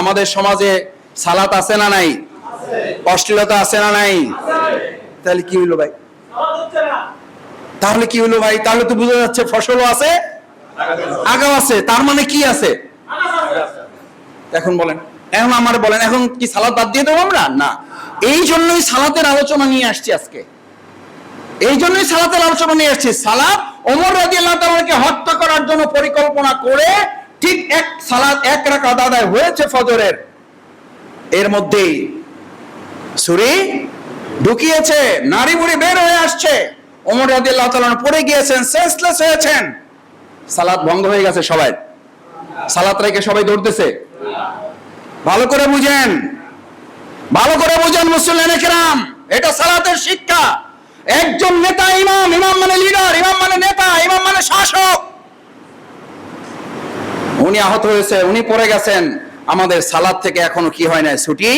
আমাদের সমাজে সালাত আছে না নাই? অশ্লীলতা আছে না নাই? তাহলে কি হলো ভাই? তাহলে কি হলো ভাই? তাহলে তো বোঝা যাচ্ছে ফসলও আছে, আগাও আছে। তার মানে কি আছে? এখন বলেন, এখন আমার বলেন, এখন কি সালাত বাদ দিয়ে দেবো আমরা? না। এই জন্যই সালাতের আলোচনা নিয়ে আসছি আজকে। এই জন্যই সালাতের আলোচনা নিয়ে আসছি। সালাত ওমর রাদিয়াল্লাহু তাআলাকে হত্যা করার জন্য পরিকল্পনা করে ঠিক এক রাকাত আদায় হয়েছে ফজরের, এর মধ্যেই ছুরি ঢুকিয়েছে, নাড়ি বুড়ি বের হয়ে আসছে, ওমর রাদিয়াল্লাহু তাআলা পড়ে গিয়েছেন, সেন্সলেস হয়েছেন, সালাত ভঙ্গ হয়ে গেছে। সবাই সালাত রেখে সবাই দৌড়তেছে। ভালো করে বুঝেন, ভালো করে বুঝেন মুসলিম কেরাম, এটা সালাতের শিক্ষা। একজন নেতা ইমাম, ইমাম মানে লিডার, ইমাম মানে নেতা, ইমাম মানে শাসক, উনি আহত হয়েছে, উনি পড়ে গেছেন। আমাদের সালাত থেকে এখনো কি হয় নাই? ছুটি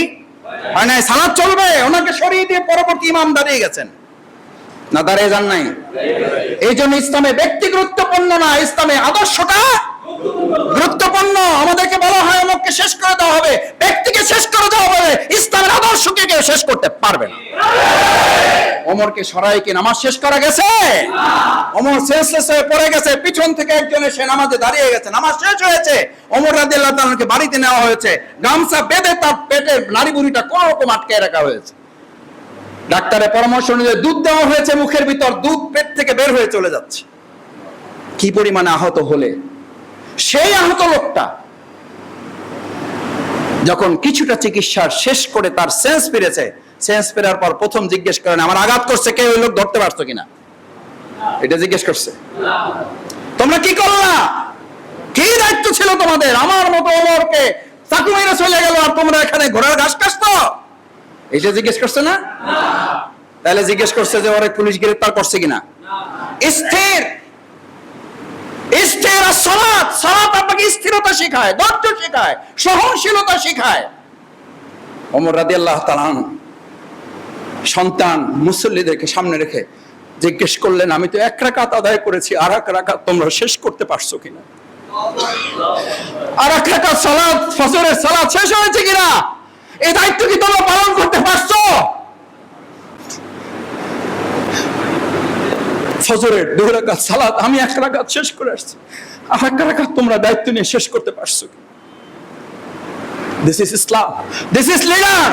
হয় নাই। সালাত চলবে, ওনাকে সরিয়ে দিয়ে পরবর্তী ইমাম দাঁড়িয়ে গেছেন না? দাঁড়িয়ে যান নাই। এই জন্য ইসলামে ব্যক্তি গুরুত্বপূর্ণ না, ইসলামে আদর্শটা গুরুত্বপূর্ণ। আমাদেরকে বলা হয় অমুককে শেষ করে দেওয়া হবে, ব্যক্তিকে শেষ করে দেওয়া হবে, ইসলামের আদর্শকে কেউ শেষ করতে পারবে না। ওমরকে সরাই কি নামাজ শেষ করা গেছে? ওমর সেন্সলেস হয়ে পড়ে গেছে, পিছন থেকে একজন এসে নামাজে দাঁড়িয়ে গেছে, নামাজ শেষ হয়েছে। ওমর রাদিয়াল্লাহু তাআলাকে বাড়িতে নেওয়া হয়েছে, গামছা বেঁধে তার পেটের নাড়ি বুড়িটা কোন রকম আটকে রাখা হয়েছে। ডাক্তারের পরামর্শ অনুযায়ী দুধ দেওয়া হয়েছে মুখের ভিতর, দুধ পেট থেকে বের হয়ে চলে যাচ্ছে। কি পরিমাণে আহত হলে সেই আহত লোকটা যখন কিছুটা চিকিৎসা শেষ করে তার সেন্স ফিরেছে, সেন্স ফেরার পর প্রথম জিজ্ঞেস করেন, আমার আঘাত করছে কে? ওই লোক ধরতে পারছো কিনা? এটা জিজ্ঞেস করছে। তোমরা কি করলা? কি দায়িত্ব ছিল তোমাদের? আমার মতো ওমরকে চাকু মেরে চলে গেল আর তোমরা এখানে ঘোড়ার ঘাস কাটছো? এটা জিজ্ঞেস করছে না? তাহলে জিজ্ঞেস করছে যে ওরে পুলিশ গ্রেফতার করছে কিনা? স্থির স্থির সালাত, সালাত আপনাকে স্থিরতা শেখায়, ধৈর্য শেখায়, সহনশীলতা শেখায়। ওমর রাদিয়াল্লাহু তাআলা সন্তান মুসল্লিদেরকে সামনে রেখে জিজ্ঞেস করলেন, আমি তো এক রাকাত আদায় করেছি, আর এক রাকাত তোমরা শেষ করতে পারছো কিনা? আর এক রাকাত সালাত, ফজরের সালাত শেষ হয়েছে কিনা? এই দায়িত্ব কি তোমরা পালন করতে পারছো? ফজরের 2 রাকাত সালাত আমি 1 রাকাত শেষ করে আসছি, আর 1 রাকাত তোমরা দায়িত্ব নিয়ে শেষ করতে পারছো কি? This is Islam, this is leader,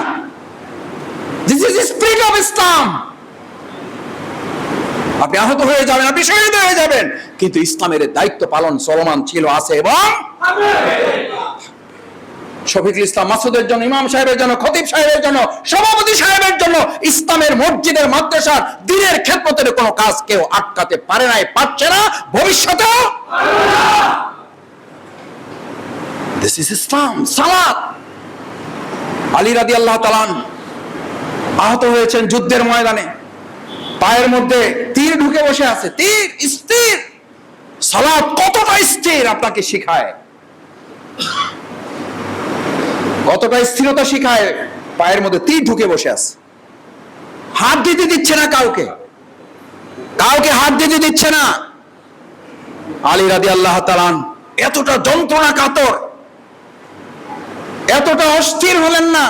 this is spirit of Islam. আপনি আহত হয়ে যাবেন, আপনি শহীদ হয়ে যাবেন, কিন্তু ইসলামের দায়িত্ব পালন চলমান ছিল, আছে এবং শফিকুল ইসলাম মাসুদের জন্য, ইমাম সাহেবের জন্য, খতিব সাহেবের জন্য, সভাপতি সাহেবের জন্য, ইসলামের মসজিদের মাদ্রাসার দ্বীনের খেদমতের কোনো কাজ কেউ আটকাতে পারে নাই, পারছে না, ভবিষ্যতেও। দিস ইজ ইসলাম, সালাত। আলী রাদিয়াল্লাহু তাআলা আহত হয়েছেন যুদ্ধের ময়দানে, পায়ের মধ্যে তীর ঢুকে বসে আছে, তীর স্থির। সালাত কতটা স্থির আপনাকে শিখায়, কতটা স্থিরতা শিখায়। পায়ের মধ্যে তীর ঢুকে বসে আছে, হাত দিতে দিচ্ছে না কাউকে, কাউকে হাত দিতে দিচ্ছে না। আলী রাদিয়াল্লাহু তাআলা এতটা যন্ত্রণা কাতর, এতটা অস্থির হলেন না।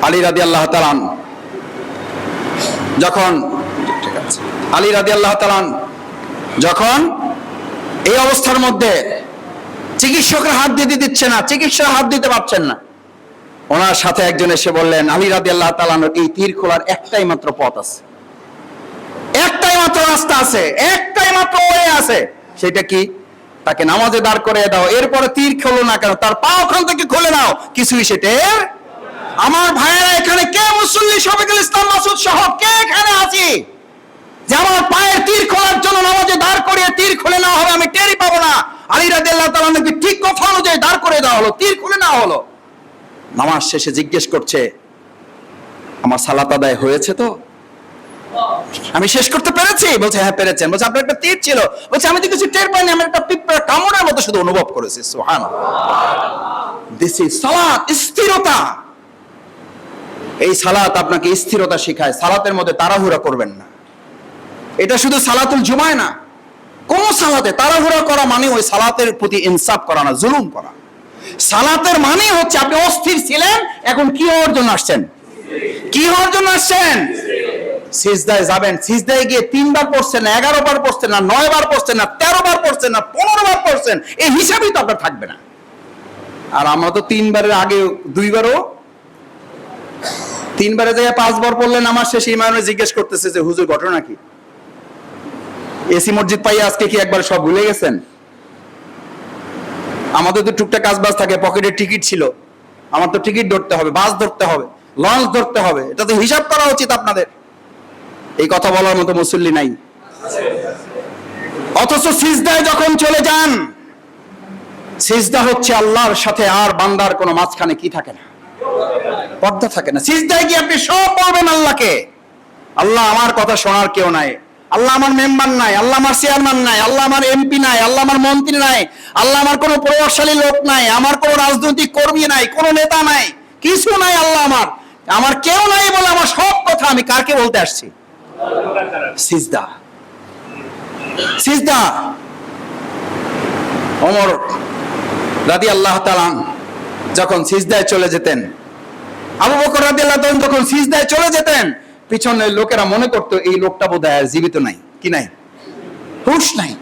আলী রাদিয়াল্লাহু তাআলা যখন আলী রাদিয়াল্লাহু তাআলা যখন এই অবস্থার মধ্যে চিকিৎসকরা হাত দিতে দিচ্ছে না, চিকিৎসা হাত দিতে পারছেন না, ওনার সাথে একজন এসে বললেন, আলী রাদিয়াল্লাহু তাআলা এই তীর খোলার একটাই মাত্র পথ আছে, একটাই মাত্র রাস্তা আছে, একটাই মাত্র ওয়ে আছে। সেটা কি? তাকে নামাজে দাঁড় করে দাও, এরপরে তীর খোলো না কেন, তার পা ওখান থেকে খুলে নাও, কিছুই সেটা। আমার ভাইয়েরা, এখানে কে মুসল্লি শফিকুল ইসলাম মাসুদ সহ কে এখানে আছি যে আমার পায়ের তীর খোলার জন্য নামাজে দাঁড় করিয়ে তীর খুলে নেওয়া হবে, আমি টেরই পাবো না? আলী রাদিয়াল্লাহু তাআলা নাকি ঠিক কথা অনুযায়ী দাঁড় করে দেওয়া হলো, তীর খুলে নেওয়া হলো। নামাজ শেষে জিজ্ঞেস করছে, আমার সালাত আদায় হয়েছে তো? আমি শেষ করতে পেরেছি? বলছে হ্যাঁ পেরেছেন। বলছে আপনার একটা তীর ছিল? বলছে আমি তো কিছু টের পাইনি, আমি একটা পিঁপড়া কামড়ের মতো শুধু অনুভব করেছি। সুবহানাল্লাহ। দিস ইজ সালাত, স্থিরতা। এই সালাত আপনাকে স্থিরতা শেখায়। সালাতের মধ্যে তাড়াহুড়া করবেন না। এটা শুধু সালাতুল জুমায় না, কোন সালাতে তাড়াহুড়া করা মানে ওই সালাতের প্রতি ইনসাফ করা না, জুলুম করা। সালাতের মানে হচ্ছে আপনি অস্থির ছিলেন, এখন কি হওয়ার জন্য আসছেন? কি হওয়ার জন্য আসছেন? সিজদায় যাবেন। সিজদায় গিয়ে 3 বার পড়ছেন না, 11 বার পড়ছেন না, 9 বার পড়ছেন না, 13 বার পড়ছেন না, 15 বার পড়ছেন, এই হিসাবই তো আপনার থাকবে না। আর আমরা তো 3 বারের আগে 2 বারও 3 বারে যায় 5 বার পড়লেন। আমার শেষে ইমামে জিজ্ঞেস করতেছে যে হুজুর ঘটনা কি? এসি মসজিদ পাইয়া আজকে কি একবার সব ভুলে গেছেন? আমাদের তো টুকটাক কাজ বাজ থাকে, পকেটের টিকিট ছিল, আমার তো টিকিট ধরতে হবে, বাস ধরতে হবে, লঞ্চ ধরতে হবে, এটা তো হিসাব করা উচিত আপনাদের। এই কথা বলার মতো মুসল্লি নাই। অথচ সিজদায় যখন চলে যান, সিজদা হচ্ছে আল্লাহর সাথে আর বান্দার কোনো মাঝখানে কি থাকে না, পর্দা থাকে না। সিজদায় গিয়ে আপনি সব বলবেন আল্লাহকে। আল্লাহ আমার কথা শোনার কেউ নাই, আল্লাহ আমার মেম্বার নাই, আল্লাহ আমার চেয়ারম্যান নাই, আল্লাহ আমার এমপি নাই, আল্লাহ আমার মন্ত্রী নাই, আল্লাহ আমার কোনো প্রভাবশালী লোক নাই, আমার কোনো রাজনৈতিক কর্মী নাই, কোনো নেতা নাই, কিছু নাই। আল্লাহ আমার কেউ নাই বলে আমার সব কথা আমি কাকে বলতে আসছি? সিজদা। সিজদা। ওমর রাদিয়াল্লাহু তাআলা যখন সিজদায় চলে যেতেন, আবু বকর রাদিয়াল্লাহু তাআলা যখন সিজদায় চলে যেতেন, পিছনের লোকেরা মনে করতো এই লোকটা বোধহয় আর জীবিত নাই। কি নাই? হুঁশ নাই,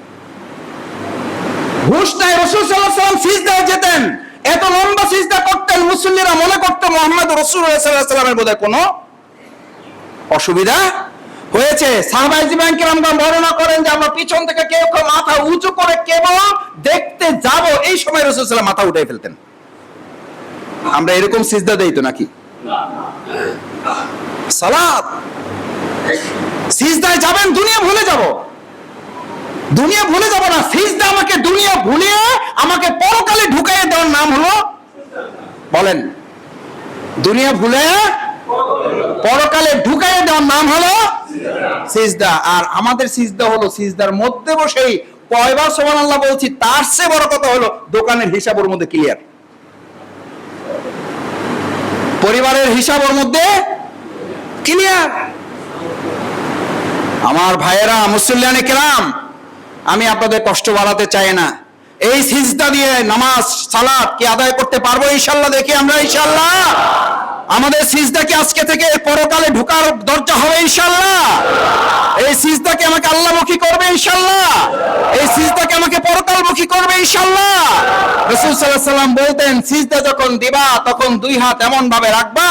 হুঁশ নাই। রাসূল সাল্লাল্লাহু আলাইহি ওয়াসাল্লাম সিজদায় যেতেন, এত লম্বা সিজদা করতেন, মুসল্লিরা মনে করতো মুহাম্মদ রাসূলুল্লাহ সাল্লাল্লাহু আলাইহি ওয়াসাল্লামের বোধহয় কোনো অসুবিধা হয়েছে। সাহাবায়ে কিরামগণ বর্ণনা করেন যে আমরা পিছন থেকে কেউ কেউ মাথা উঁচু করে কেবল দেখতে যাব, এই সময় রাসূল সাল্লাল্লাহু আলাইহি ওয়াসাল্লাম মাথা উঠাই ফেলতেন। আমরা এরকম সিজদা দেই তো নাকি? সালাত। সিজদায় যাবেন, দুনিয়া ভুলে যাব, দুনিয়া ভুলে যাব না। সিজদা আমাকে দুনিয়া ভুলিয়ে আমাকে পরকালে ঢুকাইয়ে দেওয়ার নাম হলো, বলেন, দুনিয়া ভুলে পরকালে ঢুকাইয়ে দেওয়ার নাম হলো সিজদা। আর আমাদের সিজদা হলো সিজদার মধ্যে বসেই কয়বার সুবহানাল্লাহ বলছি, তার চেয়ে বড় কথা হলো দোকানের হিসাব ওর মধ্যে ক্লিয়ার, পরিবারের হিসাব ওর মধ্যে ক্লিয়ার। আমার ভাইয়েরা, মুসল্লিয়ানে কেরাম, আমি আপনাদের কষ্ট বাড়াতে চাই না। এই সিজদা দিয়ে নামাজ সালাত কি আদায় করতে পারবো ইনশাআল্লাহ? দেখি আমরা ইনশাআল্লাহ আমাদের সিজদা কি আজকে থেকে পরকালে ঢোকার দরজা হবে ইনশাআল্লাহ? এই সিজদা কি আমাকে আল্লাহমুখী করবে ইনশাআল্লাহ? এই সিজদা কি আমাকে পরকালমুখী করবে ইনশাআল্লাহ? রাসূল সাল্লাল্লাহু আলাইহি ওয়াসাল্লাম বলতেন, সিজদা যখন দিবা তখন 2 হাত এমন ভাবে রাখবা,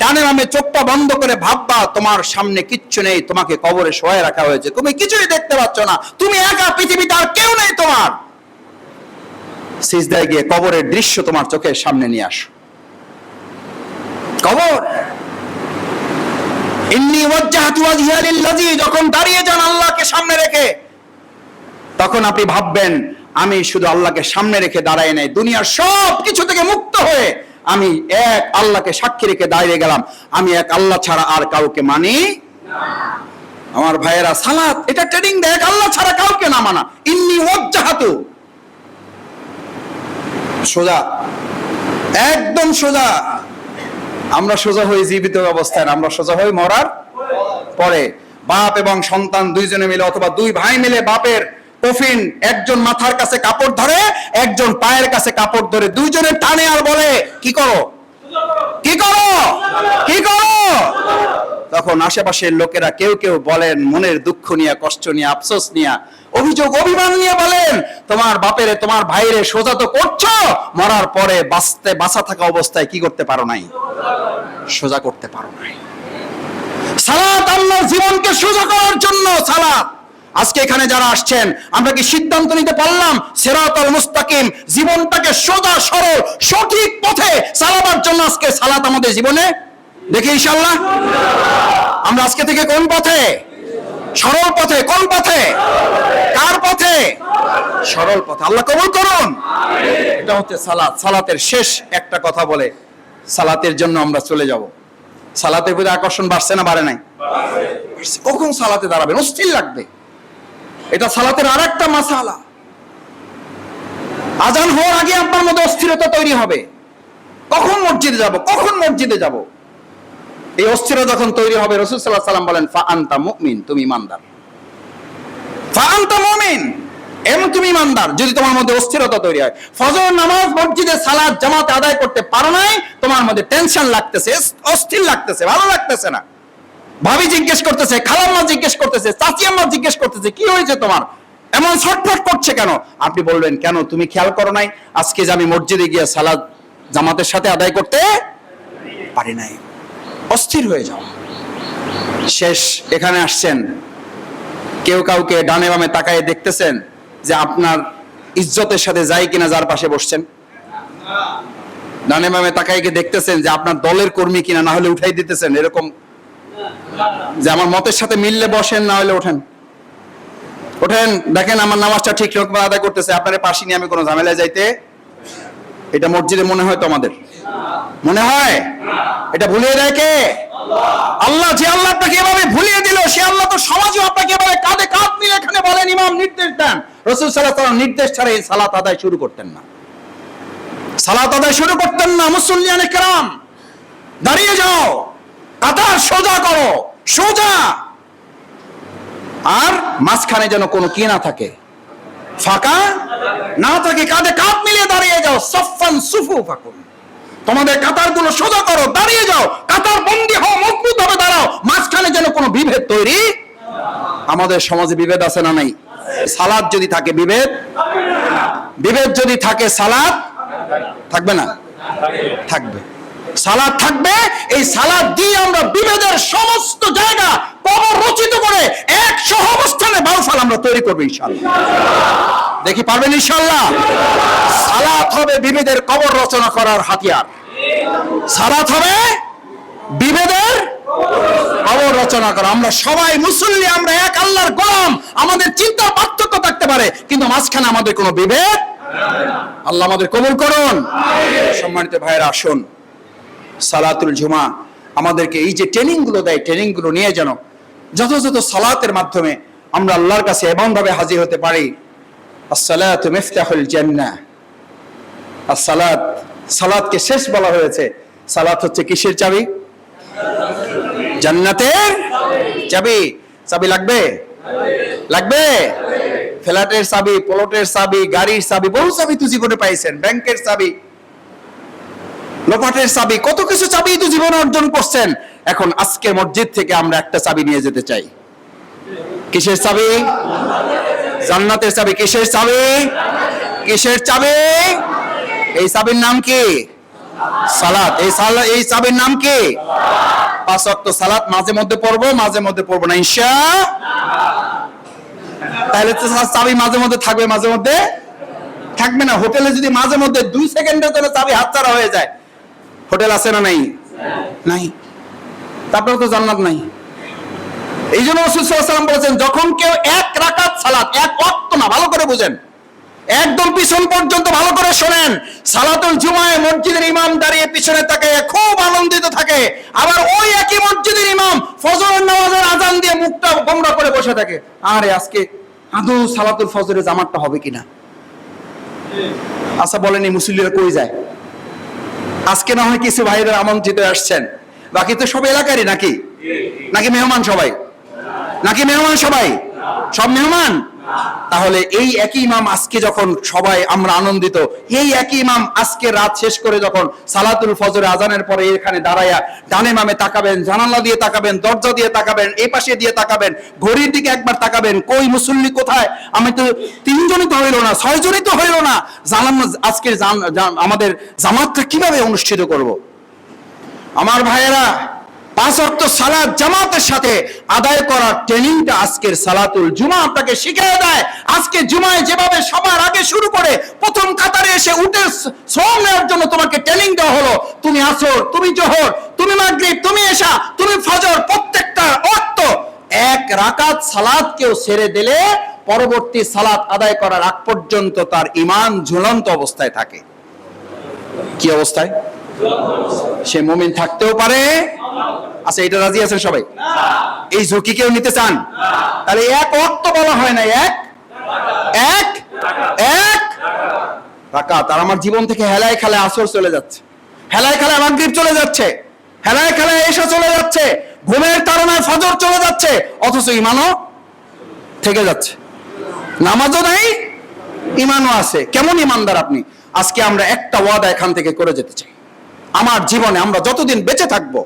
ডানে বামে চোখটা বন্ধ করে ভাববা তোমার সামনে কিচ্ছু নেই, তোমাকে কবরে শোয়ায় রাখা হয়েছে, তুমি কিছুই দেখতে পাচ্ছ না, তুমি একা, পৃথিবীতে আর কেউ নেই তোমার। সিজদায় গিয়ে কবরের দৃশ্য তোমার চোখের সামনে নিয়ে আসো। কবর, ইন্নী ওয়াজ্জাহতু ওয়াজহিয়া লিল্লাযী, যখন দাঁড়িয়ে যান আল্লাহকে সামনে রেখে, তখন আপনি ভাববেন আমি শুধু আল্লাহকে সামনে রেখে দাঁড়াই নাই, দুনিয়ার সব কিছু থেকে মুক্ত হয়ে আমি এক আল্লাহকে সাক্ষী রেখে দাঁড়িয়ে গেলাম, আমি এক আল্লাহ ছাড়া আর কাউকে মানি না। আমার ভাইয়েরা, সালাত এটা ট্রেনিং দেয়, এক আল্লাহ ছাড়া কাউকে না মানা। ইন্নী ওয়াজ্জাহতু, সোজা, একদম সোজা। আমরা সোজা হই জীবিত অবস্থায়, আমরা সোজা হই মরার পরে। বাপ এবং সন্তান দুইজনে মিলে অথবা 2 ভাই মিলে বাপের কফিন, একজন মাথার কাছে কাপড় ধরে, একজন পায়ের কাছে কাপড় ধরে, দুইজনে টানে আর বলে কি করো, কি করো, কি করো। তখন আশেপাশের লোকেরা কেউ কেউ বলেন মনের দুঃখ নিয়ে, কষ্ট নিয়ে, আফসোস নিয়ে, অভিযোগ অভিমান নিয়ে বলেন, তোমার বাপেরে তোমার ভাইরে সোজা তো করছো, মরার পরে বাঁচা থাকা অবস্থায় কি করতে পারো নাই, সোজা করতে পারো নাই। সালাত আল্লাহর জীবনকে সোজা করার জন্য সালাত। আজকে এখানে যারা আসছেন, আমরা কি সিদ্ধান্ত নিতে পারলাম সিরাতাল মুস্তাকিম, জীবনটাকে সোজা সরল সঠিক পথে চালাবার জন্য আজকে সালাত আমাদের জীবনে? দেখি ইনশাআল্লাহ আমরা আজকে থেকে কোন পথে? সরল পথে। কোন পথে? কার পথে? সরল পথে। আল্লাহ কবুল করুন। এটা হচ্ছে সালাত। সালাতের শেষ একটা কথা বলে সালাতের জন্য আমরা চলে যাব। সালাতের প্রতি আকর্ষণ বাড়ছে না বাড়ে নাই? কখন সালাতে দাঁড়াবেন? অস্থির লাগবে। এটা সালাতের আরেকটা মাসালা। আজান হওয়ার আগে আপনার মধ্যে অস্থিরতা তৈরি হবে, কখন মসজিদে যাব, কখন মসজিদে যাব। এই অস্থিরতা যখন তৈরি হবে, রাসূল সাল্লাল্লাহু আলাইহি ওয়াসাল্লাম বলেন ফা আনতা মুমিন, তুমি ঈমানদার। ফা আনতা মুমিন, এমন তুমি ইমানদার যদি তোমার মধ্যে অস্থিরতা তৈরি হয়। ফজর নামাজ মসজিদে সালাত জামাতে আদায় করতে পারো নাই, তোমার মধ্যে টেনশন লাগতেছে, অস্থির লাগতেছে, ভালো লাগতেছে না। ভাবি জিজ্ঞেস করতেছে, খালাম্মা জিজ্ঞেস করতেছে, চাচি আম্মা জিজ্ঞেস করতেছে, কি হয়েছে তোমার, এমন ছটফট করছে কেন? আপনি বলবেন, কেন তুমি খেয়াল করো নাই আজকে যে আমি মসজিদে গিয়ে সালাত জামাতের সাথে আদায় করতে পারি নাই? অস্থির হয়ে যাও। শেষ এখানে আসছেন, কেউ কাউকে ডানে বামে তাকায় দেখতেছেন যে আপনার ইজ্জতের সাথে যায় কিনা যার পাশে বসছেন? ডানে বামে তাকায় কি দেখতেছেন যে আপনার দলের কর্মী কিনা, না হলে উঠাই দিতেছেন এরকম যে আমার মতের সাথে মিললে বসেন, না হলে ওঠেন। ওঠেন, দেখেন আমার নামাজটা ঠিক রকম আদায় করতেছে, আপনার পাশে নিয়ে আমি কোনো ঝামেলায় যাইতে, এটা মসজিদে মনে হয় তো আমাদের মনে হয়? এটা ভুলিয়ে দেয় কে? আল্লাহ। যে আল্লাহ আপনাকে এভাবে ভুলিয়ে দিল, সে আল্লাহ তো সমাজে আপনাকে এভাবে কাঁধে কাঁধ মিলে এখানে বলেন, ইমাম নির্দেশ দেন, রাসূল সাল্লাল্লাহু আলাইহি ওয়াসাল্লাম নির্দেশ ছাড়া এই সালাত আদায় শুরু করতেন না, সালাত আদায় শুরু করতেন না। মুসল্লিয়ানে কেরাম দাঁড়িয়ে যাও, কাতার সোজা করো, সোজা, আর মাঝখানে যেন কোনো কি না থাকে, ফাঁকা না থাকে, কাঁধে কাঁধ মিলিয়ে দাঁড়িয়ে যাও। সাফফান সুফুফাকুম, তোমাদের কাতার গুলো সোজা করো, দাঁড়িয়ে যাও, কাতার বন্দী হও, মজবুত ভাবে দাঁড়াও, মাঝখানে যেন কোনো বিভেদ তৈরি। আমাদের সমাজে বিভেদ আছে না নাই? সালাত যদি থাকে বিভেদ, বিভেদ যদি থাকে সালাত থাকবে না? থাকবে, সালাত থাকবে। এই সালাত দিয়ে আমরা বিভেদের সমস্ত জায়গা কবর রচিত করে এক সহাবস্থানে বাউফল আমরা তৈরি করবো ইনশাআল্লাহ। দেখি পারবেন ইনশাআল্লাহ? সালাত হবে বিভেদের কবর রচনা করার হাতিয়ার, সালাত হবে বিভেদের কবর রচনা করা। আমরা সবাই মুসল্লি, আমরা এক আল্লাহর গোলাম, আমাদের চিন্তা পার্থক্য থাকতে পারে, কিন্তু মাঝখানে আমাদের কোনো বিভেদ। আল্লাহ আমাদের কবুল করুন। সম্মানিত ভাইয়েরা, আসুন সালাতুল জুমা আমাদেরকে এই যে ট্রেনিং গুলো দেয়, ট্রেনিং গুলো নিয়ে যেন যথাযথ সালাতের মাধ্যমে আমরা আল্লাহর কাছে এমন ভাবে হাজির হতে পারি। আসসালাতু মিফতাহুল জান্নাহ। আসসালাত, সালাতকে শেষ বলা হয়েছে। সালাত হচ্ছে কিসের চাবি? জান্নাতের চাবি। চাবি লাগবে? লাগবে। ফ্ল্যাটের চাবি, প্লটের চাবি, গাড়ির চাবি, বহু চাবি তো জীবনে পাইছেন, ব্যাংকের চাবি, লোপাটের চাবি, কত কিছু চাবি তো জীবনে অর্জন করছেন। এখন আজকে মসজিদ থেকে আমরা একটা চাবি নিয়ে যেতে চাই। কিসের চাবি? জান্নাতের চাবি। কিসের চাবি? কিসের চাবি? এই চাবির নাম কি? সালাত। এই চাবির নাম কি? 5 ওয়াক্ত সালাত। মাঝে মধ্যে পড়বো, মাঝে মধ্যে পড়বো না ইনশাআল্লাহ। তাহলে তো চাবি মাঝে মধ্যে থাকবে, মাঝে মধ্যে থাকবে না। হোটেলে যদি মাঝে মধ্যে 2 সেকেন্ডের জন্য চাবি হাতছাড়া হয়ে যায়, হোটেল আছে না নাই? নাই। তারপরে তো জান্নাত নাই। এই জন্য রাসূল সাল্লাল্লাহু আলাইহি ওয়াসাল্লাম বলেছেন, যখন কেউ 1 রাকাত সালাত, 1 ওয়াক্ত না, ভালো করে বুঝেন, একদম পিছন পর্যন্ত ভালো করে শোনেন, সালাতুল জুমায় মসজিদের ইমাম দাঁড়িয়ে পিছনে তাকিয়ে খুব আনন্দিত থাকে, আবার ওই একই মসজিদের ইমাম ফজরের নামাজের আযান দিয়ে মুখটা গোমড়া করে বসে থাকে, আরে আজকে আদৌ সালাতুল ফজরের জামাতটা হবে কিনা। আচ্ছা বলেন, এই মুসল্লিরা কই যায়? আজকে না হয় কিছু ভাইদের আমন্ত্রিত আসছেন, বাকি তো সব এলাকারই নাকি? নাকি মেহমান সবাই? নাকি মেহমান সবাই? সব মেহমান? তাহলে এই একই ইমাম আজকে যখন সবাই আমরা আনন্দিত, এই একই ইমাম আজকে রাত শেষ করে যখন সালাতুল ফজর আজানের পরে এখানে দাঁড়ায়া ডানে বামে তাকাবেন, জানালা দিয়ে তাকাবেন, দরজা দিয়ে তাকাবেন, এই পাশে দিয়ে তাকাবেন, ঘড়ির দিকে একবার তাকাবেন, কই মুসল্লি কোথায়? আমি তো 3 জনই তো হইল না, 6 জনই তো হইল না, জানাম আজকে আমাদের জামাতটা কিভাবে অনুষ্ঠিত করব। আমার ভাইয়েরা, 5 ওয়াক্ত সালাত জামাতের সাথে আদায় করার ট্রেনিংটা আজকের সালাতুল জুমা আপনাকে শিখিয়ে দেয়। আজকে জুমায় যেভাবে সবার আগে শুরু করে প্রথম কাতারে এসে উঠে শ্রম নেওয়ার জন্য তোমাকে ট্রেনিং দেওয়া হলো, তুমি আসর, তুমি জোহর, তুমি মাগরিব, তুমি এশা, তুমি ফজর, প্রত্যেকটা ওয়াক্ত 1 রাকাত সালাত কেউ ছেড়ে দিলে পরবর্তী সালাত আদায় করার আগ পর্যন্ত তার ঈমান ঝুলন্ত অবস্থায় থাকে। কি অবস্থায়? সে মুমিন থাকতেও পারে। আচ্ছা, এটা রাজি আছেন সবাই? এই ঝুঁকি কেউ নিতে চান? তাহলে 1 ওয়াক্ত বলা হয় না, এক রাকাত। আর আমার জীবন থেকে হেলায় খেলায় আসর চলে যাচ্ছে, হেলায় খেলায় মাগরিব চলে যাচ্ছে, হেলায় খেলায় এশা চলে যাচ্ছে, ঘুমের তাড়নায় ফজর চলে যাচ্ছে, অথচ ঈমানও থেকে যাচ্ছে, নামাজও নাই, ইমানও আছে। কেমন ইমানদার আপনি? আজকে আমরা একটা ওয়াদা এখান থেকে করে যেতে চাই, আমার জীবনে আমরা যতদিন বেঁচে থাকবো,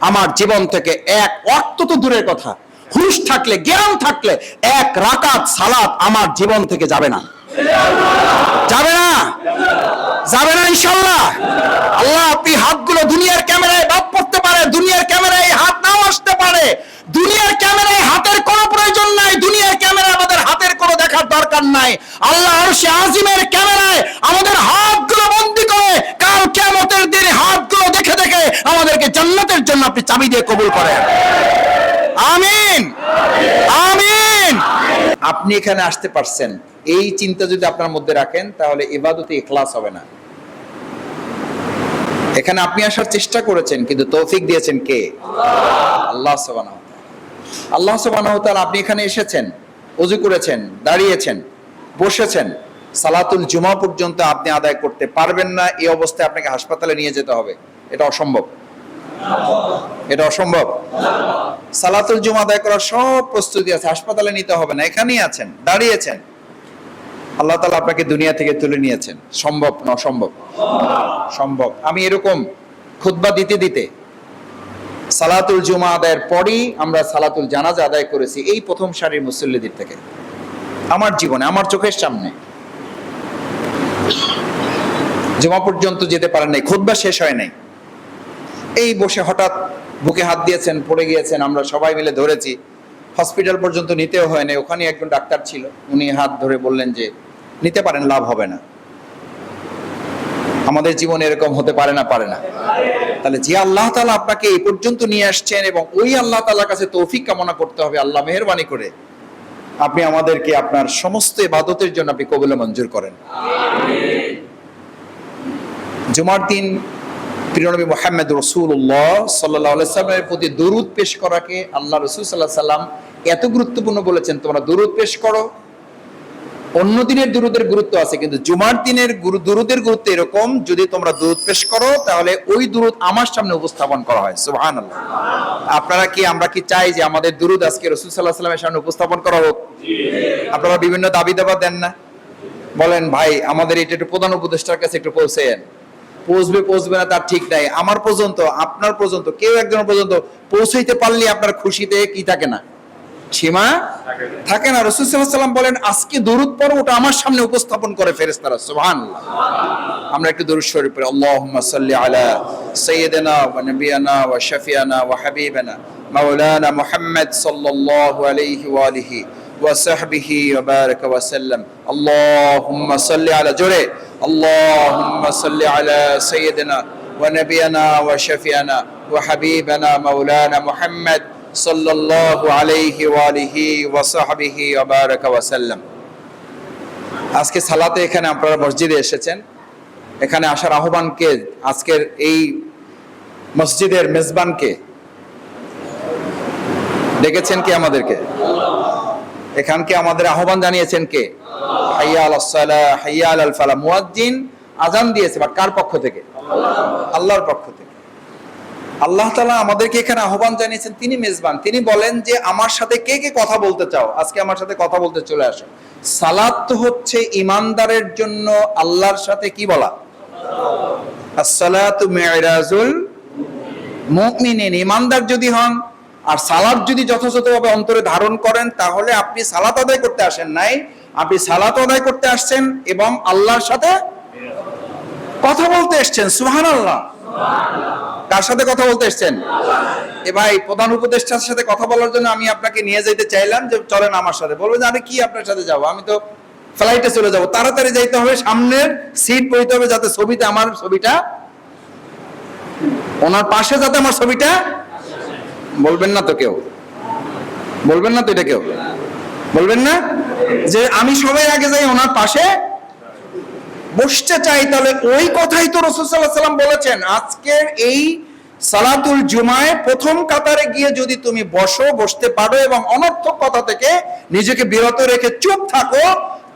আমার জীবন থেকে এক ওয়াক্ত তো দূরের কথা, হুঁশ থাকলে, জ্ঞান থাকলে এক রাকাত সালাত আমার জীবন থেকে যাবে না। যাবে না, যাবে না ইনশাআল্লাহ। আল্লাহ, আপনি হাতগুলো দুনিয়ার ক্যামেরায় বাদ পড়তে পারে, দুনিয়ার ক্যামেরায় হাত নাও আসতে পারে, দুনিয়ার ক্যামেরায় হাতের কোনো প্রয়োজন নাই, দুনিয়ার ক্যামেরায় আমাদের হাতের কোনো দেখার দরকার নাই। আল্লাহ আরশে আজিমের ক্যামেরায় আমাদের হাতগুলো বন্দী করে কাল কিয়ামতের দিনে হাতগুলো দেখে দেখে আমাদেরকে জান্নাতের জন্য আপনি চাবি দিয়ে কবুল করেন। আমিন, আমিন। আপনি এখানে আসতে পারছেন, এই চিন্তা যদি আপনার মধ্যে রাখেন তাহলে ইবাদতে ইখলাস হবে না। এখানে আপনি আসার চেষ্টা করেছেন, কিন্তু তৌফিক দিয়েছেন কে? আল্লাহ সুবহানাহু ওয়া তাআলা। আল্লাহ সুবহানাহু ওয়া তাআলা, আপনি এখানে এসেছেন, ওযু করেছেন, দাঁড়িয়েছেন, বসেছেন, সালাতুল জুমা পর্যন্ত আপনি আদায় করতে পারবেন না। এই অবস্থায় আপনাকে হাসপাতালে নিয়ে যেতে হবে, এটা অসম্ভব, এটা অসম্ভব। সালাতুল জুমা আদায় করার সব প্রস্তুতি আছে, হাসপাতালে নিতে হবে না, এখানেই আছেন, দাঁড়িয়েছেন। আল্লাহ তাআলা আপনাকে দুনিয়া থেকে তুলে নিয়েছেন। সম্ভব না অসম্ভব? সম্ভব। আমি এরকম খুতবা দিতে দিতে সালাতুল জুমা আদায়ের পরই আমরা সালাতুল জানাজা আদায় করেছি এই প্রথম সারির মুসল্লিদের থেকে। আমার জীবনে, আমার চোখের সামনে জুমা পর্যন্ত যেতে পারেন নাই, খুতবা শেষ হয় নাই, এই বসে হঠাৎ বুকে হাত দিয়েছেন, পড়ে গিয়েছেন, আমরা সবাই মিলে ধরেছি, হসপিটাল পর্যন্ত নিতেও হয় নাই। ওখানে একজন ডাক্তার ছিল, উনি হাত ধরে বললেন যে নিতে পারেন, লাভ হবে না। আমাদের জীবনে এরকম হতে পারে না? পারে না। তাহলে যে আল্লাহ তাআলা আপনাকে এই পর্যন্ত নিয়ে আসছেন, এবং ওই আল্লাহ তাআলার কাছে তৌফিক কামনা করতে হবে, আল্লাহ মেহেরবানি করে আপনি আমাদেরকে আপনার সমস্ত ইবাদতের জন্য আপনি কবুল মঞ্জুর করেন। জুমার দিন প্রিয় নবী মুহাম্মদ রাসূলুল্লাহ সাল্লাল্লাহু আলাইহি ওয়াসাল্লামের প্রতি দরুদ পেশ করাকে আল্লাহ রাসূল সাল্লাল্লাহু আলাইহি ওয়াসাল্লাম এত গুরুত্বপূর্ণ বলেছেন, তোমরা দরুদ পেশ করো। অন্য দিনের দুরুদের গুরুত্ব আছে, কিন্তু জুমার দিনের দুরুদের গুরুত্ব এরকম, যদি তোমরা দুরুদ পেশ করো তাহলে ওই দুরুদ আমার সামনে উপস্থাপন করা হয়। সুবহানাল্লাহ। আপনারা কি, আমরা কি চাই যে আমাদের দুরুদ আজকে রাসূল সাল্লাল্লাহু আলাইহি ওয়াসাল্লামের সামনে উপস্থাপন করা হোক? আপনারা বিভিন্ন দাবি দাবা দেন না, বলেন ভাই আমাদের এটা একটু প্রধান উপদেষ্টার কাছে একটু পৌঁছেন। পৌঁছবে না তার ঠিক নাই, আমার পর্যন্ত, আপনার পর্যন্ত, কেউ একজন পর্যন্ত পৌঁছাইতে পারলে আপনার খুশিতে কি থাকে না, সীমা থাকে না। রাসূল সাল্লাল্লাহু আলাইহি ওয়াসাল্লাম বলেন আজকে দরুদ পড়ো, ওটা আমার সামনে উপস্থাপন করে ফেরেশতারা। সুবহানাল্লাহ। আমরা একটু দরুদ শরীফ পড়ি। আল্লাহুম্মা সাল্লি আলা সাইয়্যিদিনা ওয়া নাবিয়িনা ওয়া শাফিয়ানা ওয়া হাবিবানা মাওলানা মুহাম্মদ সাল্লাল্লাহু আলাইহি ওয়া আলিহি ওয়া সাহবিহি ওয়া বারাকা ওয়া সাল্লাম। আল্লাহুম্মা সাল্লি আলা, জোরে, আল্লাহুম্মা সাল্লি আলা সাইয়্যিদিনা ওয়া নাবিয়িনা ওয়া শাফিয়ানা ওয়া হাবিবানা মাওলানা মুহাম্মদ সাল্লাল্লাহু আলাইহি ওয়া আলিহি ওয়া সাহবিহি ওয়া বারাকা ওয়া সাল্লাম। আজকে সালাতে এখানে আপনারা মসজিদে এসেছেন, এখানে আসার আহ্বানকে, আজকের এই মসজিদের মেজবানকে ডেকেছেন কে? আমাদেরকে এখানকে আমাদের আহ্বান জানিয়েছেন কে? হাইয়া আলাস সালাহ, হাইয়া আলাল ফালাহ। মুয়াজ্জিন আজান দিয়েছে, বাট কার পক্ষ থেকে? আল্লাহর পক্ষ থেকে। আল্লাহ তাআলা আমাদেরকে এখানে আহ্বান জানিয়েছেন, তিনি মেজবান, তিনি বলেন যে আমার সাথে কে কে কথা বলতে চাও, আজকে আমার সাথে কথা বলতে চলে আসো। সালাত তো হচ্ছে ইমানদারের জন্য আল্লাহর সাথে কি বলা? আসসালাতু মিরাজুল মুমিনিন। ইমানদার যদি হন আর সালাত যদি যথাযথভাবে অন্তরে ধারণ করেন, তাহলে আপনি সালাত আদায় করতে আসেন নাই, আপনি সালাত আদায় করতে আসছেন এবং আল্লাহর সাথে কথা বলতে এসেছেন। সুবহানাল্লাহ। কার সাথে কথা বলতে এসেছেন? এ ভাই, প্রধান উপদেষ্টার সাথে কথা বলার জন্য আমি আপনাকে নিয়ে যেতে চাইলাম যে চলেন আমার সাথে, বলবেন আরে কি আপনার সাথে যাবো, আমি তো ফ্লাইটে চলে যাব, তাড়াতাড়ি যাইতে হবে, সামনের সিট বইতে হবে যাতে ছবিতে আমার ছবিটা, ওনার পাশে যাতে আমার ছবিটা, বলবেন না তো কেউ, বলবেন না তো এটা কেউ, বলবেন না যে আমি সবাই আগে যাই ওনার পাশে বসতে চাই। তাহলে ওই কথাই তো রাসূল সাল্লাল্লাহু আলাইহি ওয়াসাল্লাম বলেছেন, আজকের এই সালাতুল জুমায় প্রথম কাতারে গিয়ে যদি তুমি বসতে পারো এবং অনর্থক কথা থেকে নিজেকে বিরত রেখে চুপ থাকো,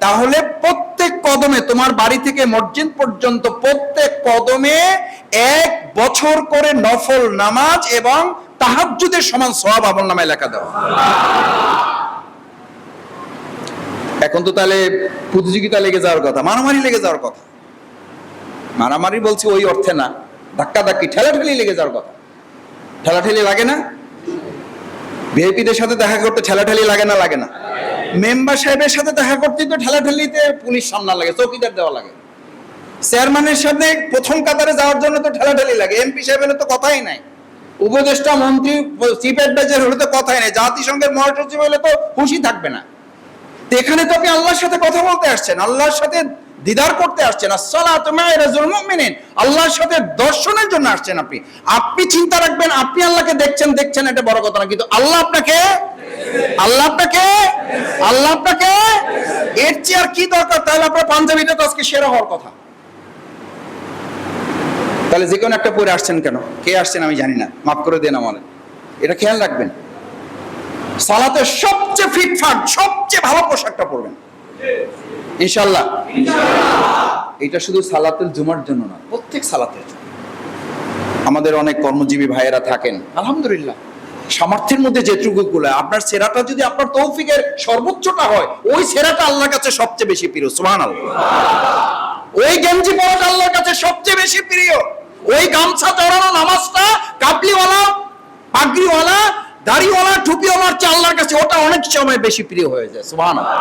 তাহলে প্রত্যেক কদমে, তোমার বাড়ি থেকে মসজিদ পর্যন্ত প্রত্যেক কদমে 1 বছর করে নফল নামাজ এবং তাহাজ্জুদের সমান সওয়াব আমলনামায় লেখা দাও। এখন তো তাহলে প্রতিযোগিতা লেগে যাওয়ার কথা, মারামারি লেগে যাওয়ার কথা। মারামারি বলছি ওই অর্থে না, ধাক্কাধাক্কি ঠেলাঠেলি লেগে যাওয়ার কথা। ঠেলাঠেলি লাগে না? ভিআইপিদের সাথে দেখা করতে ঠেলাঠেলি লাগে না? লাগে না? মেম্বার সাহেবের সাথে দেখা করতে তো ঠেলাঠেলিতে পুলিশ সামনা লাগে, চৌকিদার দেওয়া লাগে। চেয়ারম্যানের সাথে প্রথম কাতারে যাওয়ার জন্য তো ঠেলাঠেলি লাগে। এমপি সাহেবের তো কথাই নাই, উপদেষ্টা মন্ত্রী চিফ অ্যাডভাইজার হলে তো কথাই নাই, জাতিসংঘের মহাসচিব হলে তো খুশি থাকবে না। তো এখানে তো আপনি আল্লাহর সাথে কথা বলতে আসছেন, আল্লাহর সাথে দিদার করতে আসছেন, আসসালাতু মা'আল মুমিনিন, আল্লাহর সাথে দর্শনের জন্য আসছেন। আপনি চিন্তা রাখবেন আপনি আল্লাহকে দেখছেন এটা বড় কথা না, কিন্তু আল্লাহ আপনাকে এর চেয়ে আর কি দরকার? তাহলে আপনার পাঞ্জাবিটা তো আজকে সেরা হওয়ার কথা। তাহলে যে কোনো একটা পরে আসছেন কেন? কে আসছেন আমি জানি না, মাফ করে দেন আমাদের, এটা খেয়াল রাখবেন। সালাতের সবচেয়ে ফিটফাট সবচেয়ে ভালো পোশাকটা পরবেন ইনশাআল্লাহ। এটা শুধু সালাতুল জুমার জন্য না, প্রত্যেক সালাতের জন্য। আমাদের অনেক কর্মজীবী ভাইয়েরা থাকেন, আলহামদুলিল্লাহ সামর্থ্যের মধ্যে যেটুকু গুলো, আপনার সেরাটা যদি আপনার তৌফিকের সর্বোচ্চটা হয়, ওই সেরাটা আল্লাহর কাছে সবচেয়ে বেশি প্রিয়। সুবহানাল্লাহ। ওই গেঞ্জি পরাটা আল্লাহর কাছে সবচেয়ে বেশি প্রিয়। ওই গামছা চড়ানো নামাজটা কাবলিওয়ালা, পাগড়িওয়ালা, দাড়িওয়ালা, টুপিওয়ালার চেয়ে আল্লাহর কাছে ওটা অনেক সময় বেশি প্রিয় হয়ে যায়। সুবহানাল্লাহ।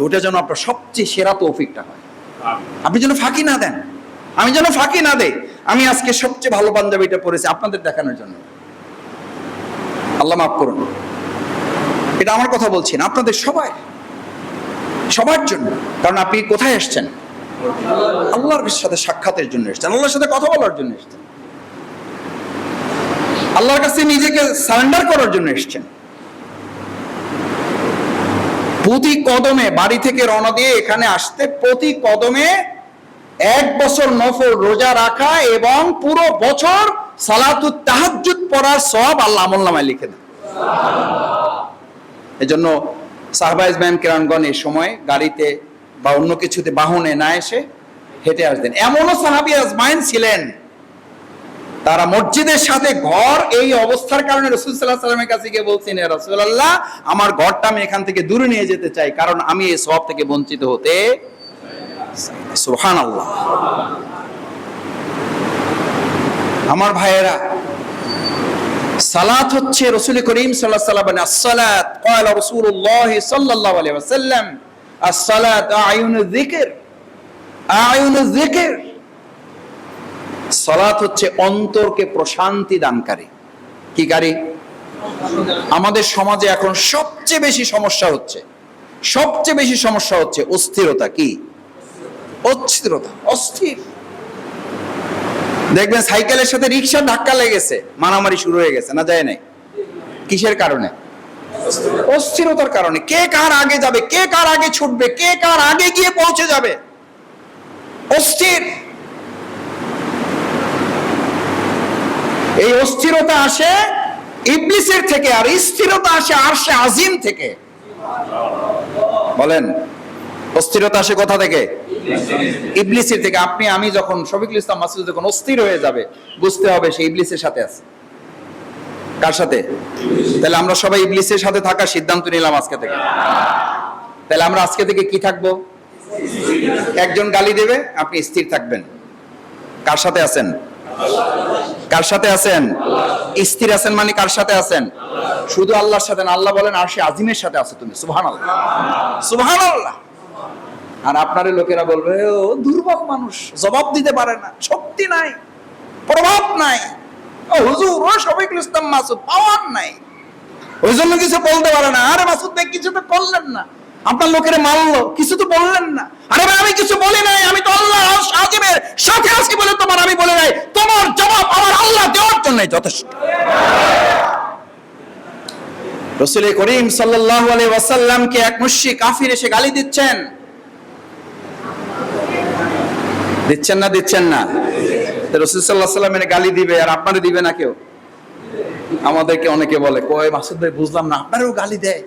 ওটা যেন আপনার সবচেয়ে সেরা তৌফিকটা হয়, আপনি যেন ফাঁকি না দেন, আমি যেন ফাঁকি না দেই। আমি আজকে সবচেয়ে ভালো পাঞ্জাবিটা পরেছি আপনাদের দেখানোর জন্য, আল্লাহ মাফ করুন। এটা আমার কথা বলছি না, আপনাদের সবার জন্য। কারণ আপনি কোথায় এসছেন? আল্লাহর সাথে সাক্ষাতের জন্য এসছেন, আল্লাহর সাথে কথা বলার জন্য এসছেন, আল্লাহর কাছে নিজেকে সারেন্ডার করার জন্য এসছেন। প্রতি কদমে বাড়ি থেকে রওনা দিয়ে এখানে আসতে প্রতি কদমে 1 বছর নফল রোজা রাখা এবং পুরো বছর সালাতুত তাহাজ্জুদ পড়ার সওয়াব আল্লাহ আমলনামায় লিখে দেন। এজন্য সাহাবায়ে ইজমাম কিরামগণ এই সময় গাড়িতে বা অন্য কিছুতে বাহনে না এসে হেঁটে আসতেন। এমনও সাহাবী আজমাইন ছিলেন তারা মসজিদের সাথে ঘর এই অবস্থার কারণে রাসূল সাল্লাল্লাহু আলাইহি ওয়াসাল্লামের কাছে গিয়ে বলছেন, ইয়া রাসূলুল্লাহ আমার ঘরটা আমি এখান থেকে দূরে নিয়ে যেতে চাই, কারণ আমি এই সওয়াব থেকে বঞ্চিত হতে। সুবহানাল্লাহ। আমার ভাইয়েরা, সালাত হচ্ছে রাসূল করিম সাল্লাল্লাহু আলাইহি ওয়াসাল্লাম বলেন, as-সালাত ক্বালা রাসূলুল্লাহ সাল্লাল্লাহু আলাইহি ওয়াসাল্লাম as-সালাত আ'য়ুনুয যিকর, আ'য়ুনুয যিকর। সালাত হচ্ছে অন্তরকে প্রশান্তি দানকারী। কি কারী? আমাদের সমাজে এখন সবচেয়ে বেশি সমস্যা হচ্ছে অস্থিরতা। কি অস্থিরতা? অস্থির। দেখবেন সাইকেলের সাথে রিকশা ধাক্কা লেগেছে, মারামারি শুরু হয়ে গেছে, না যায় নাই? কিসের কারণে? অস্থিরতার কারণে। কে কার আগে যাবে, কে কার আগে ছুটবে, কে কার আগে গিয়ে পৌঁছে যাবে, অস্থির। এই অস্থিরতা আসে ইবলিসের থেকে, আর স্থিরতা আসে আরশে আজিম থেকে। বলেন, অস্থিরতা আসে কোথা থেকে? ইবলিসের থেকে। আমি যখন শফিকুল ইসলাম মাসুদ যখন অস্থির হয়ে যাবে, বুঝতে হবে সে ইবলিসের সাথে আছে। কার সাথে? তাহলে আমরা সবাই ইবলিসের সাথে থাকার সিদ্ধান্ত নিলাম আজকে থেকে। তাহলে আমরা আজকে থেকে কি থাকবো? একজন গালি দেবে, আপনি স্থির থাকবেন। কার সাথে আছেন? কার সাথে আছেন? স্থির আছেন মানে কার সাথে আছেন? শুধু আল্লাহর সাথে না। আল্লাহ বলেন আরশে আজিমের সাথে আছে তুমি। সুবহানাল্লাহ, সুবহানাল্লাহ। আর আপনার লোকেরা বলবে ও দুর্বল মানুষ, জবাব দিতে পারে না, শক্তি নাই, প্রভাব নাই, ও হুজুর ও শফিকুল ইসলাম মাসুদ পাওয়ার নাই, ওই জন্য কিছু বলতে পারে না। আরে মাসুদ ভাই কিছু তো করলেন না, আপনার লোকেরা মারলো, কিছু তো বললেন না। আরে ভাই আমি কিছু বলি নাই, আমি তো আল্লাহ আজিমের সাথে আছি বলে তোমার আমি বলি নাই। তোমার জবাব আমার আল্লাহ দেওয়ার জন্য যথেষ্ট। রাসূল করিম সাল্লাল্লাহু আলাইহি ওয়াসাল্লামকে এক মুশরিক কাফির এসে গালি দিচ্ছেন না? রাসূল সাল্লাল্লাহু আলাইহি ওয়াসাল্লামের গালি দিবে আর আপনারে দিবে না কেউ? আমাদেরকে অনেকে বলে, কয় মাসুদ ভাই বুঝলাম না, আপনারও গালি দেয়।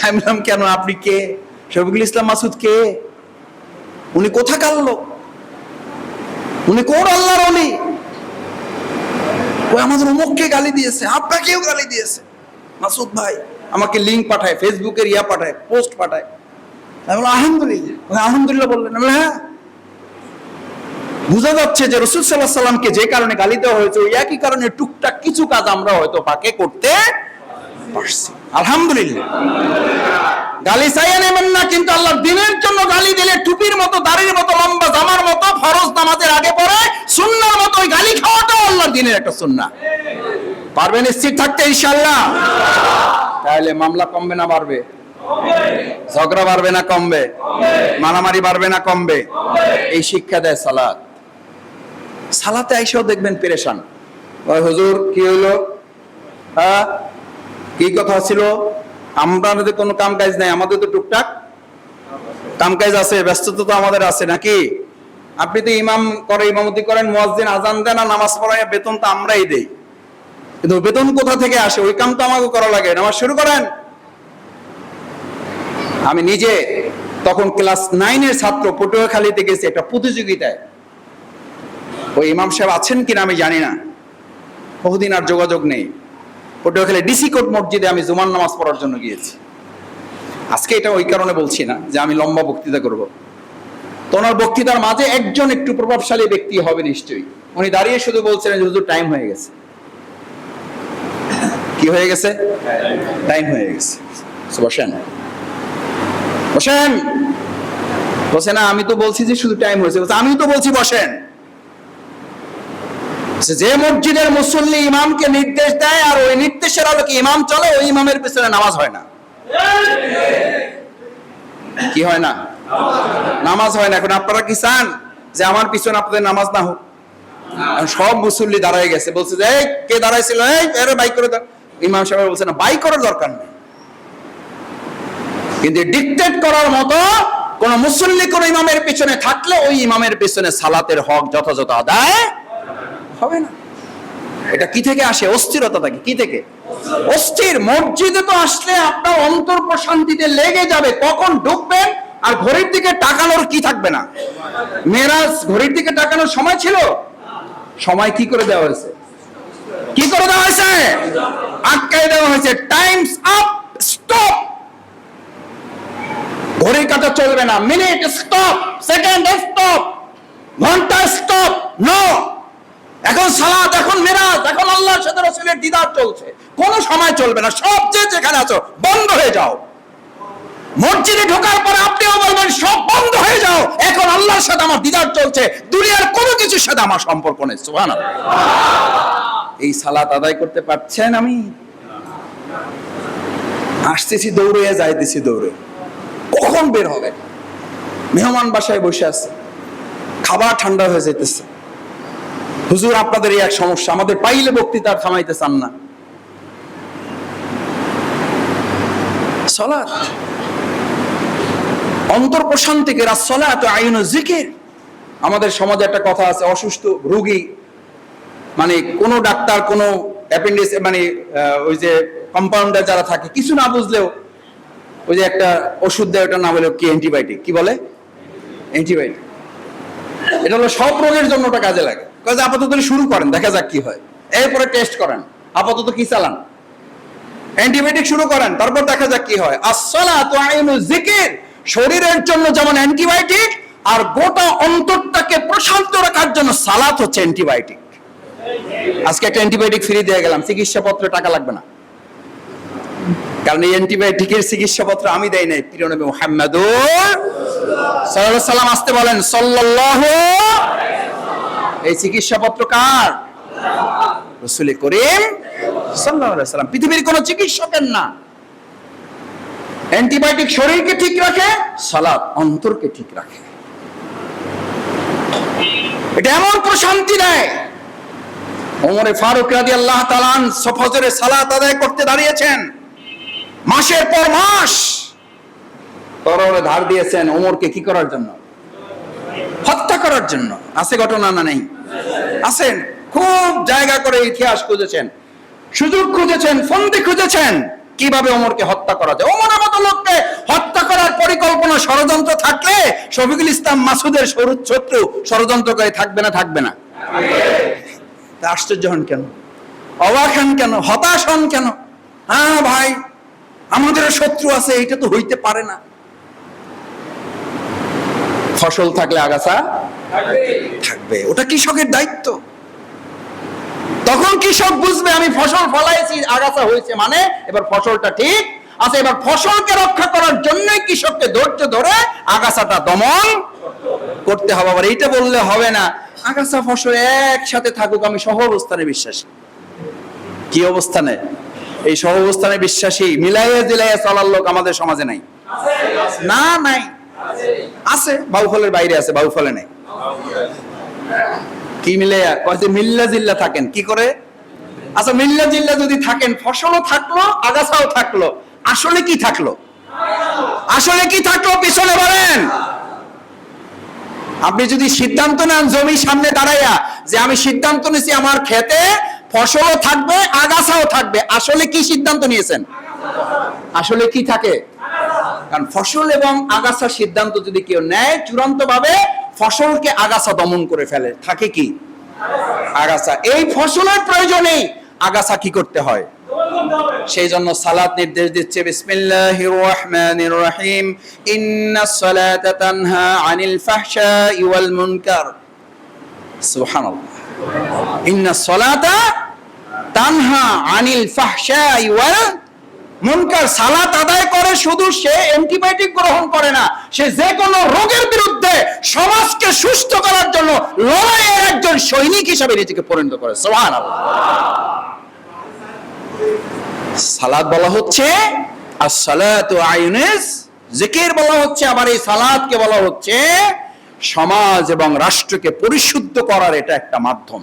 আমি বললাম কেন? আপনি কে? শফিকুল ইসলাম মাসুদ কে? উনি কোথাকার লোক? উনি কোন আল্লাহর ওলি? ওই আমাদের অমুককে গালি দিয়েছে, আপনাকেও গালি দিয়েছে। মাসুদ ভাই আমাকে লিংক পাঠায়, ফেসবুকের পাঠায়, পোস্ট পাঠায়। আমি বললাম আলহামদুলিল্লাহ। আলহামদুলিল্লাহ বললেন? আমি বললাম হ্যাঁ। বোঝা যাচ্ছে যে রাসূল সাল্লাল্লাহু আলাইহি সাল্লামকে যে কারণে গালি দেওয়া হয়েছে ওই একই কারণে টুকটাক কিছু কাজ আমরা হয়তো পাকে করতে পারছি। আলহামদুলিল্লাহ। গালি চাইয়া নেবেন না, কিন্তু আল্লাহর দ্বীনের জন্য গালি দিলে টুপির মতো, দাড়ির মতো, লম্বা জামার মতো, ফরজ নামাজের আগে পড়ে সুন্নাহর মতো ওই গালি খাওয়াটাও আল্লাহর দ্বীনের একটা সুন্নাহ। পারবেন স্থির থাকতে ইনশাআল্লাহ? তাহলে মামলা কমবে না বাড়বে? ঝগড়া বাড়বে না কমবে? মারামারি বাড়বে না কমবে? এই শিক্ষা দেয় সালাত। সালাতে আইসাও দেখবেন পেরেশান, ওই হুজুর কি হইলো, হ্যাঁ কি কথা ছিল, আমাদের কোনো কাম কাজ নাই, আমাদের তো টুকটাক কাম কাজ আছে, ব্যস্ততা তো আমাদের আছে নাকি? আপনি তো ইমাম করে, ইমামতি করেন, মুয়াজ্জিন আজান দেন আর নামাজ পড়ায়, বেতন তো আমরাই দেই, কিন্তু বেতন কোথা থেকে আসে? ওই কাম তো আমাকে করা লাগে, নামাজ শুরু করেন। আমি নিজে তখন ক্লাস 9-এর ছাত্র, পটুয়াখালীতে গেছি একটা প্রতিযোগিতায়। ওই ইমাম সাহেব আছেন কিনা আমি জানি না, বহুদিন আর যোগাযোগ নেই। পটুয়াখালী ডিসি কোর্ট মসজিদে আমি জুমার নামাজ পড়ার জন্য গিয়েছি। আজকে এটা ওই কারণে বলছি না যে আমি লম্বা বক্তৃতা করব। তো ওনার বক্তৃতার মাঝে একজন একটু প্রভাবশালী ব্যক্তি হবে নিশ্চয়ই, উনি দাঁড়িয়ে শুধু বলছিলেন হুজুর টাইম হয়ে গেছে। কি হয়ে গেছে? টাইম হয়ে গেছে। বসেন বসেন। বসে না, আমি তো বলছি যে শুধু টাইম হয়েছে। আমি তো বলছি বসেন। যে মসজিদের মুসল্লি ইমামকে নির্দেশ দেয় আর ওই নির্দেশের আলোকে ইমাম চলে, ওই ইমামের পিছনে নামাজ হয় না। কি হয় না? নামাজ হয় না। এখন আপনারা কি চান যে আমার পিছনে আপনাদের নামাজ না হোক? সব মুসল্লি দাঁড়ায় গেছে, বলছে যে এই কে দাঁড়াইছিল, এই এর বাইক করে দাও। ইমাম সাহেব বলছে না, বাইক করার দরকার নেই, কিন্তু ডিক্টেট করার মতো কোন মুসল্লি কোন ইমামের পিছনে থাকলে ওই ইমামের পিছনে সালাতের হক যথাযথ আদায় হবে না। এটা কি থেকে আসে? অস্থিরতা থেকে। কি থেকে? অস্থির। মসজিদে তো আসলে আপনার অন্তর প্রশান্তিতে লেগে যাবে, কখন ঢুকবেন আর ঘড়ির দিকে তাকানোর কি থাকবে না। মেরাজ ঘড়ির দিকে তাকানোর সময় ছিল? সময় কি করে দেওয়া হয়েছে? কি করে দেওয়া হয়েছে? আটকায় দেওয়া হয়েছে। Times up, stop. ঘড়ির কাঁটা চলবে না, মিনিট স্টপ, সেকেন্ড স্টপ, ঘন্টা স্টপ, নো। এখন সালাত, এখন মেরাজ, এখন আল্লাহর সাথে রাসূলের দিদার চলছে, কোন সময় চলবে না। সব যেখানে আছো বন্ধ হয়ে যাও। মসজিদে ঢোকার পরে আপনিও বলবেন সব বন্ধ হয়ে যাও, এখন আল্লাহর সাথে আমার দিদার চলছে, দুনিয়ার কোনো কিছুর সাথে আমার সম্পর্ক নেই। সুবহানাল্লাহ। এই সালাত আদায় করতে পারছেন? আমি আসতেছি দৌড়ে, যাইতেছি দৌড়ে, কখন বের হবে? মেহমান বাসায় বসে আছে, খাবার ঠান্ডা হয়ে যাইতেছে। হুজুর আপনাদের এই এক সমস্যা, আমাদের পাইলে বক্তৃতা থামাইতে চান না। সালাত অন্তর প্রশান্তিকে, সালাত আইনু যিকির। আমাদের সমাজে একটা কথা আছে, অসুস্থ রোগী মানে কোন ডাক্তার, কোন অ্যাপেন্ডিক্স মানে ওই যে কম্পাউন্ডার যারা থাকে, কিছু না বুঝলেও ওই যে একটা ওষুধ দেয়, ওটার নাম হলো কি? অ্যান্টিবায়োটিক। কি বলে? অ্যান্টিবায়োটিক। এটা হলো সব রোগের জন্য ওটা কাজে লাগে। কাজে আপাতত শুরু করেন, দেখা যাক কি হয়, এরপরে টেস্ট করেন। আপাতত কি চালান? অ্যান্টিবায়োটিক শুরু করেন, তারপর দেখা যাক কি হয়। as-salatu আইনু যিকির। শরীরের জন্য যেমন অ্যান্টিবায়োটিক, আর গোটা অন্তরটাকে প্রশান্ত রাখার জন্য সালাত হচ্ছে অ্যান্টিবায়োটিক। আজকে একটা অ্যান্টিবায়োটিক ফ্রি দিয়ে গেলাম, চিকিৎসাপত্রে টাকা লাগবে না, কারণ এই অ্যান্টিবায়োটিকের চিকিৎসাপত্র আমি দেই নাই, প্রিয় নবী মুহাম্মদুর সাল্লাল্লাহু আলাইহি সাল্লাম আসতে বলেন সাল্লাল্লাহু। এই চিকিৎসাপত্র কার? রাসূল করিম সাল্লাল্লাহু আলাইহি সাল্লাম। পৃথিবীর কোন চিকিৎসকের না। অ্যান্টিবায়োটিক শরীরকে ঠিক রাখে, সালাত অন্তরকে ঠিক রাখে। এটা এমন প্রশান্তি দেয়। ওমর ফারুক রাদিয়াল্লাহু তাআলা ফজরের সালাত আদায় করতে দাঁড়িয়েছেন, মাসের পর মাস তরবারে ধার দিয়েছেন ওমরকে কি করার জন্য? হত্যা করার জন্য। আছে ঘটনা না নেই? আছেন। খুব জায়গা করে ইতিহাস খুঁজেছেন, সুযোগ খুঁজেছেন, ফন্দি খুঁজেছেন, কিভাবে ওমরকে হত্যা করা যায়। ওমরের মতো লোককে হত্যা করার পরিকল্পনা, ষড়যন্ত্র থাকলে শফিকুল ইসলাম মাসুদের শত্রু ষড়যন্ত্রকারী থাকবে না? থাকবে না? আশ্চর্য হন কেন? অবাক হন কেন? হতাশ হন কেন? হ্যাঁ ভাই, আমাদের শত্রু আছে, এটা তো হইতে পারে না। ফসল থাকলে আগাছা থাকবে, ওটা কৃষকের দায়িত্ব। তখন কৃষক বুঝবে আমি ফসল ফলাইছি, আগাছা হয়েছে, মানে এবার ফসলটা ঠিক আছে। এবার ফসলকে রক্ষা করার জন্য কৃষককে ধৈর্য ধরে আগাছাটা দমন করতে হবে। আবার এইটা বললে হবে না আগাছা ফসল একসাথে থাকুক, আমি সহ অবস্থানে বিশ্বাসী। কি অবস্থানে? এই সহ অবস্থানে বিশ্বাসী মিলাইয়া দিলাইয়া চলার লোক আমাদের সমাজে নাই। না, নাই, আছে, বাউফলের বাইরে আছে, বাউফলে নাই। কি মিলে কয়েছে মিল্লা জিল্লা থাকেন কি করে? আচ্ছা, মিল্লা জিল্লা যদি থাকেন, ফসলও থাকলো আগাছাও থাকলো, আসলে কি থাকলো? আসলে কি থাকলো? পিছনে বলেন। আপনি যদি সিদ্ধান্ত নেন জমির সামনে দাঁড়াইয়া যে আমি সিদ্ধান্ত নিয়েছি আমার খেতে ফসলও থাকবে আগাছাও থাকবে, আসলে কি সিদ্ধান্ত নিয়েছেন? আসলে কি থাকে? কারণ ফসল এবং আগাছার সিদ্ধান্ত যদি কেউ নেয় চূড়ান্ত ভাবে ফসলকে আগাছা দমন করে ফেলে, থাকে কি? আগাছা। এই ফসলের প্রয়োজনেই আগাছা কি করতে হয়? সেই জন্য সালাত নির্দেশ দিচ্ছে বিসমিল্লাহির রহমানির রহিম, ইন্নাস সালাতা তানহা আনিল ফাহশাই ওয়াল মুনকার। সুবহানাল্লাহ। ইন্নাস সালাতা তানহা আনিল ফাহশাই ওয়াল মুনকার। সালাত আদায় করে শুধু সে অ্যান্টিবায়োটিক গ্রহণ করে না, সে যে কোনো রোগের বিরুদ্ধে সমাজকে সুস্থ করার জন্য লড়াইয়ের একজন সৈনিক হিসেবে নিজেকে পরিণত করে। সুবহানাল্লাহ। সালাত বলা হচ্ছে as-salatu আইনুস জিকির বলা হচ্ছে, আবার এই সালাতকে বলা হচ্ছে সমাজ এবং রাষ্ট্রকে পরিশুদ্ধ করার এটা একটা মাধ্যম।